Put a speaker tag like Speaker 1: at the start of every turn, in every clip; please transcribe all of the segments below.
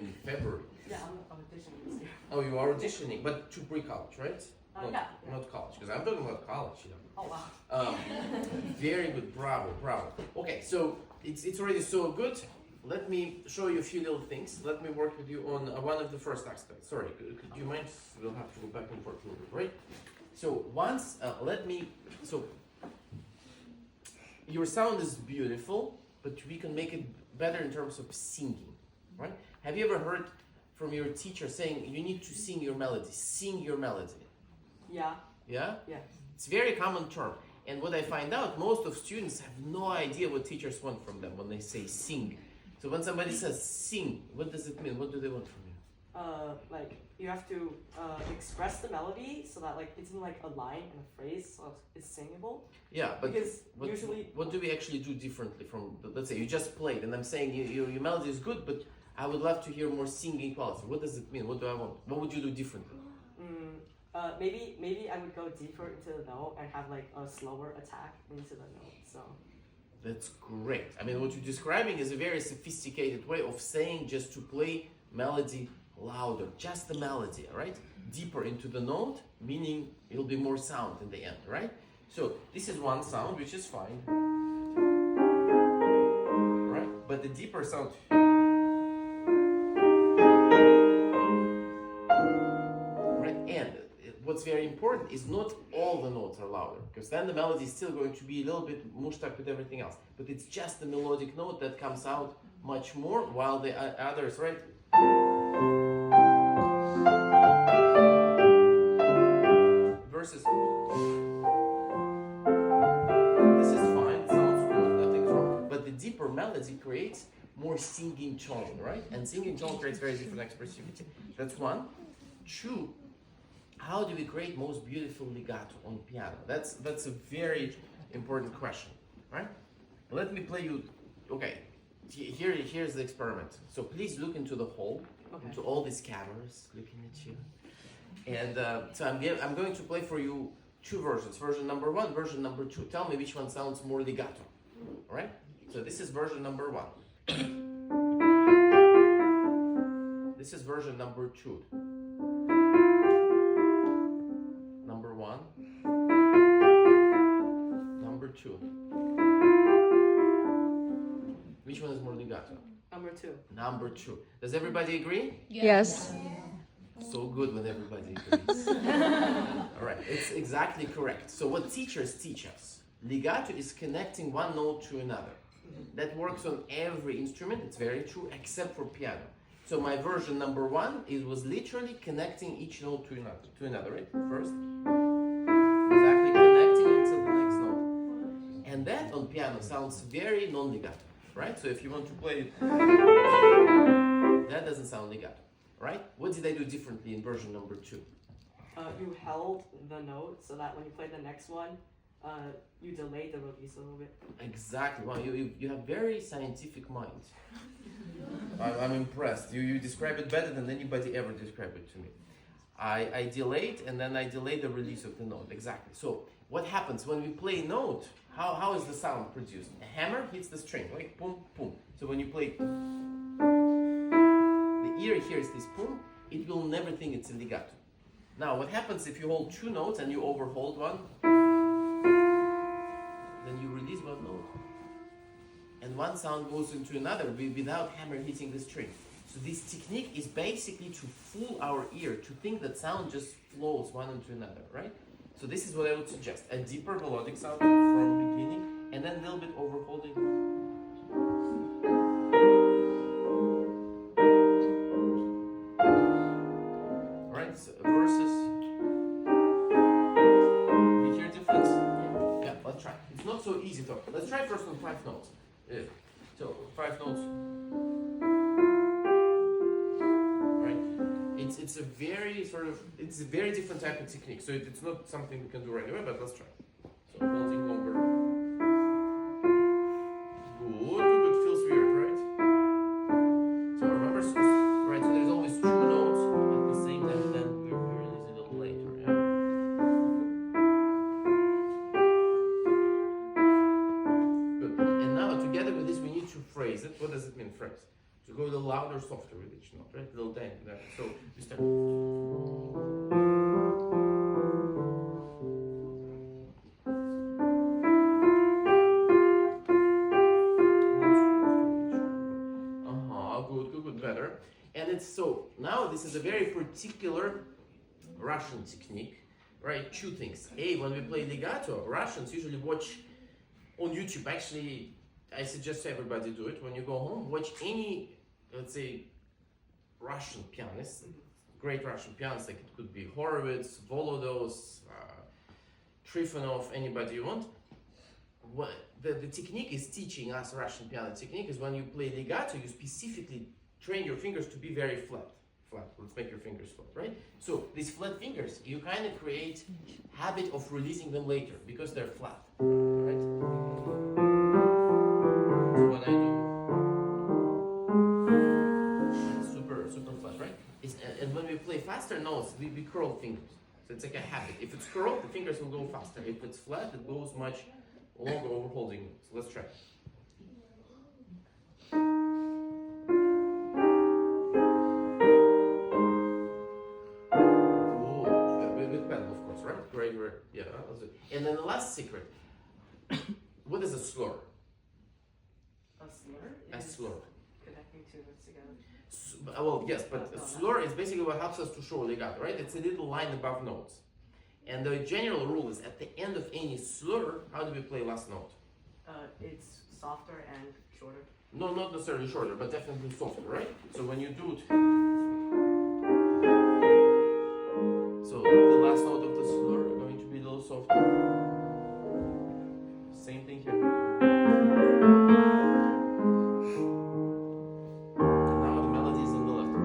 Speaker 1: in February.
Speaker 2: Yeah, I'm auditioning this year.
Speaker 1: Oh, you are auditioning, but to pre-college, right?
Speaker 2: Yeah.
Speaker 1: Not college, because I'm talking about college, you know.
Speaker 2: Oh wow.
Speaker 1: Very good, bravo. Okay, so it's already so good. Let me show you a few little things. Let me work with you on one of the first aspects. Sorry, could you mind? We'll have to go back and forth a little bit, right? So once, your sound is beautiful, but we can make it better in terms of singing, right? Have you ever heard from your teacher saying you need to sing your melody? Sing your melody.
Speaker 2: Yeah.
Speaker 1: Yeah?
Speaker 2: Yeah.
Speaker 1: It's a very common term. And what I find out, most of students have no idea what teachers want from them when they say sing. So when somebody says sing, what does it mean? What do they want from you?
Speaker 2: Like you have to express the melody so that like it's in like a line and a phrase, so it's singable.
Speaker 1: Yeah, but
Speaker 2: because
Speaker 1: what,
Speaker 2: usually
Speaker 1: what do we actually do differently from, let's say you just played and I'm saying your melody is good, but I would love to hear more singing quality. What does it mean? What do I want? What would you do differently?
Speaker 2: Maybe I would go deeper into the note and have like a slower attack into the note. So
Speaker 1: that's great. I mean, what you're describing is a very sophisticated way of saying just to play melody louder, just the melody, right? Deeper into the note, meaning it'll be more sound in the end, right? So this is one sound, which is fine, right? But the deeper sound, right? And what's very important is not all the notes are louder, because then the melody is still going to be a little bit mushed up with everything else. But it's just the melodic note that comes out much more, while the others, right? Versus, this is fine, it sounds good, nothing's wrong. But the deeper melody creates more singing tone, right? And singing tone creates very different expressivity. That's one. Two, how do we create most beautiful legato on piano? That's a very important question, right? Let me play you, okay, here's the experiment. So please look into the hole, into all these cameras looking at you. And so I'm going to play for you two versions, version number one, version number two. Tell me which one sounds more legato, all right? So this is version number one. This is version number two. Number one. Number two. Which one is more legato?
Speaker 2: number two.
Speaker 1: Number two. Does everybody agree?
Speaker 3: Yes.
Speaker 1: So good when everybody agrees. All right, it's exactly correct. So what teachers teach us, legato is connecting one note to another. That works on every instrument, it's very true, except for piano. So my version number one, it was literally connecting each note to another, right? First, exactly connecting it to the next note. And that on piano sounds very non-legato, right? So if you want to play it, that doesn't sound legato. Right? What did I do differently in version number two?
Speaker 2: You held the note so that when you play the next one, you delayed the release a little bit.
Speaker 1: Exactly. Wow, you have very scientific mind. I'm impressed. You describe it better than anybody ever described it to me. I delayed and then I delayed the release of the note. Exactly. So what happens when we play a note? How is the sound produced? A hammer hits the string, like boom, boom. So when you play, ear hears this boom, it will never think it's a legato. Now, what happens if you hold two notes and you overhold one? Then you release one note. And one sound goes into another without hammer hitting the string. So this technique is basically to fool our ear, to think that sound just flows one into another, right? So this is what I would suggest. A deeper melodic sound from the beginning, and then a little bit overholding. Versus, you hear difference? Yeah, let's try. It's not so easy though. Let's try first on 5 notes. So 5 notes. Right? It's a very it's a very different type of technique. So it's not something we can do right away, but let's try. So holding longer. Good. Feels weird, right? So remember, right? So there's always 2 notes. Phrase it. What does it mean, phrase? To go the louder softer with each note, right? Little tiny. So we start. Good, better. And it's so now this is a very particular Russian technique, right? Two things. A, when we play legato, Russians usually watch on YouTube. Actually, I suggest everybody do it. When you go home, watch any, let's say, Russian pianist, great Russian pianist, like it could be Horowitz, Volodos, Trifonov, anybody you want. What the technique is teaching us Russian piano technique is when you play legato, you specifically train your fingers to be very flat. Let's make your fingers flat, right? So these flat fingers, you kind of create habit of releasing them later because they're flat, right? So what I do, super flat, right? And when we play faster notes, we curl fingers. So it's like a habit. If it's curled, the fingers will go faster. If it's flat, it goes much longer over holding it. So let's try. With pedal, of course, right? Great. Yeah, that's it. And then the last secret. What is a slur?
Speaker 2: A slur?
Speaker 1: A slur.
Speaker 2: Connecting two notes together.
Speaker 1: Well, yes, but a slur is basically what helps us to show legato, right? It's a little line above notes. And the general rule is at the end of any slur, how do we play last note?
Speaker 2: It's softer and shorter.
Speaker 1: No, not necessarily shorter, but definitely softer, right? So when you do it, so the last note of the slur is going to be a little softer. Same thing here. Now the melody is in the left.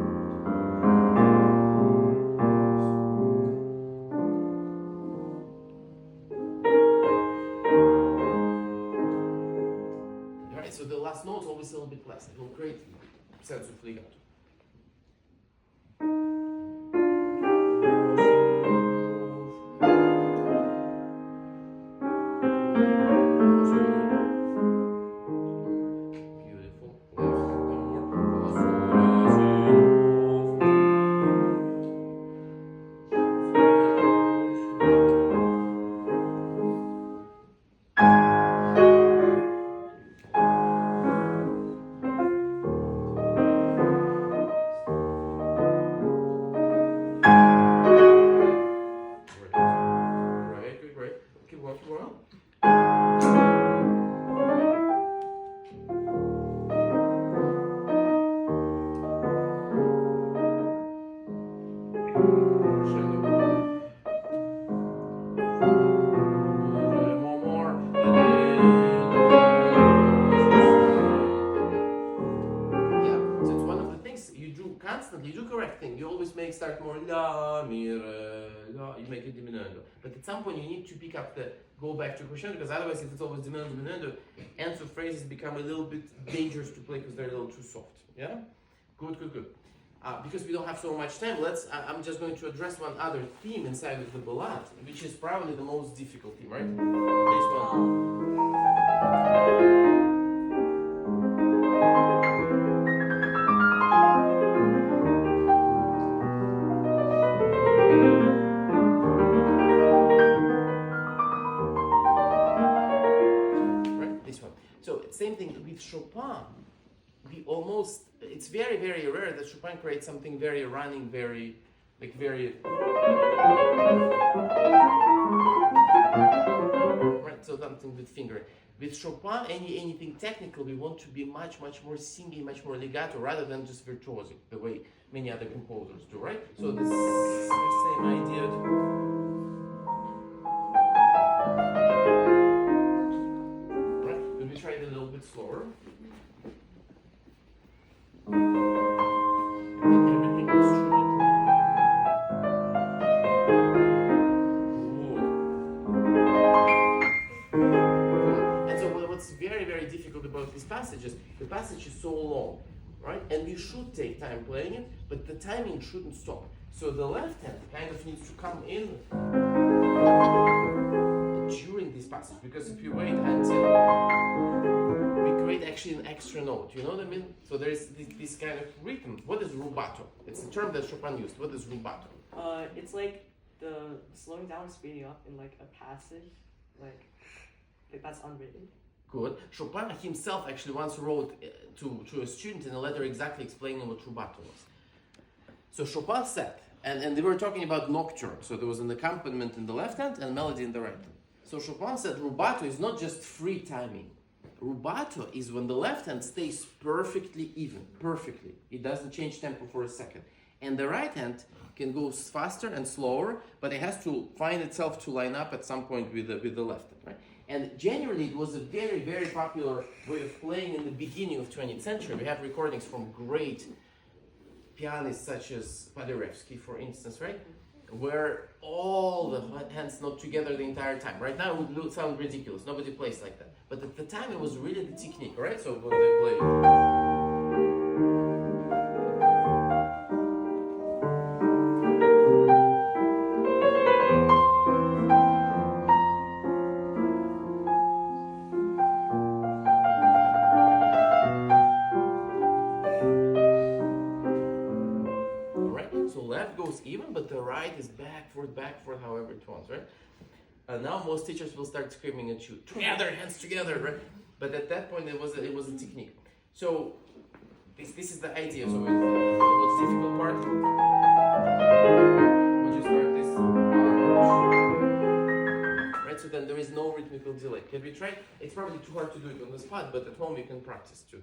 Speaker 1: Right, so the last note is always a little bit less. It will create a sense of legato. You do correct thing. You always make start more la, mi, re, la. You make it diminuendo. But at some point you need to pick up go back to crescendo because otherwise if it's always diminuendo, ends of phrases become a little bit dangerous to play because they're a little too soft. Yeah? Good. Because we don't have so much time, I'm just going to address one other theme inside of the ballad, which is probably the most difficult theme, right? This one. Same thing with Chopin. It's very, very rare that Chopin creates something very running, very. Right, so something with finger. With Chopin, anything technical, we want to be much more singing, much more legato, rather than just virtuosic, the way many other composers do, right? So this is the same idea. Try it a little bit slower. And everything is true. And so what's very, very difficult about this passage is the passage is so long, right? And we should take time playing it, but the timing shouldn't stop. So the left hand kind of needs to come in during this passage, because if you wait until we create actually an extra note. You know what I mean? So there is this kind of rhythm. What is rubato? It's a term that Chopin used. What is rubato?
Speaker 2: It's like the slowing down and speeding up in like a passage, like that's unwritten.
Speaker 1: Good. Chopin himself actually once wrote to a student in a letter exactly explaining what rubato was. So Chopin said, and they were talking about nocturne, so there was an accompaniment in the left hand and melody in the right hand. So Chopin said rubato is not just free timing. Rubato is when the left hand stays perfectly even, perfectly. It doesn't change tempo for a second. And the right hand can go faster and slower, but it has to find itself to line up at some point with the left hand, right? And generally, it was a very, very popular way of playing in the beginning of 20th century. We have recordings from great pianists such as Paderewski, for instance, right? Where all the hands not together the entire time. Right now, it would sound ridiculous. Nobody plays like that. But at the time, it was really the technique, right? So when they play... goes even, but the right is backward, however it wants, right? Now most teachers will start screaming at you, together, hands together, right? But at that point, it was a technique. So this is the idea. So what's the difficult part? When you start this, right? So then there is no rhythmical delay. Can we try? It's probably too hard to do it on the spot, but at home you can practice too.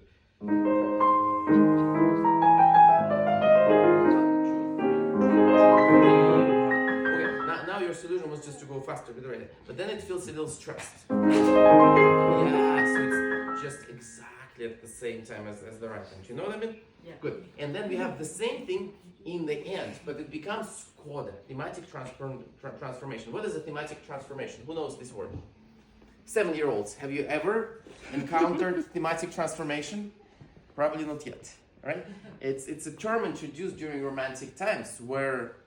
Speaker 1: Now your solution was just to go faster with the right hand, but then it feels a little stressed. Yeah, so it's just exactly at the same time as the right hand. You know what I mean?
Speaker 2: Yeah.
Speaker 1: Good. And then we have the same thing in the end, but it becomes coda, thematic transformation. What is a thematic transformation? Who knows this word? 7-year-olds, have you ever encountered thematic transformation? Probably not yet, right? It's a term introduced during Romantic times where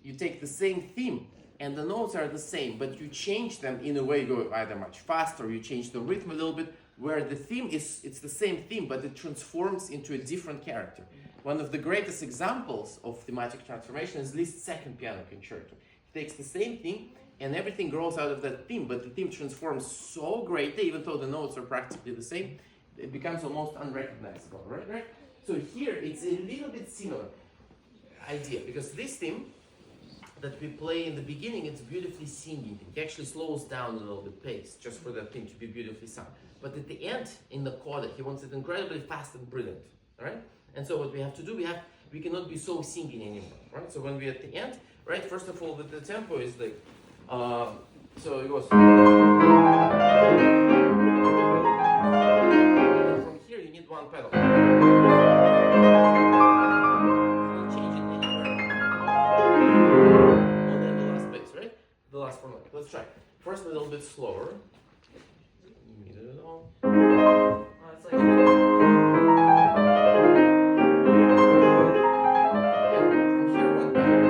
Speaker 1: you take the same theme and the notes are the same, but you change them in a way, you go either much faster, you change the rhythm a little bit, where the theme it's the same theme, but it transforms into a different character. One of the greatest examples of thematic transformation is Liszt's Second Piano Concerto. He takes the same theme and everything grows out of that theme, but the theme transforms so greatly, even though the notes are practically the same, it becomes almost unrecognizable, right? So here it's a little bit similar idea, because this theme that we play in the beginning, it's beautifully singing. It actually slows down a little bit pace, just for that thing to be beautifully sung. But at the end, in the coda, he wants it incredibly fast and brilliant, right? And so what we have to do, we cannot be so singing anymore, right? So when we're at the end, right, first of all, the tempo is like, so it goes. And from here, you need one pedal. Let's try. First a little bit slower.
Speaker 2: It's like...
Speaker 1: From here, one pedal.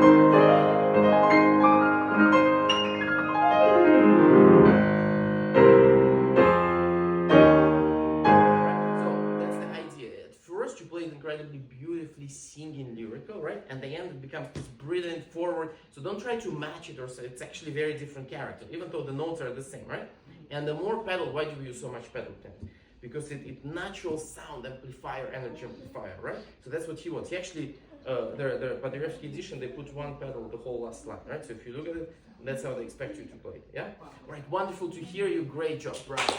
Speaker 1: So that's the idea. At first you play it incredibly beautifully singing lyrical, right? And the end it becomes this brilliant forward. So don't try to match it or so. It's actually very different character, even though the notes are the same, right? And the more pedal, why do we use so much pedal tempo? Because it natural sound amplifier, energy amplifier, right? So that's what he wants. He actually, the Paderewski edition, they put one pedal the whole last line, right? So if you look at it, that's how they expect you to play it, yeah? Right, wonderful to hear you. Great job, bravo.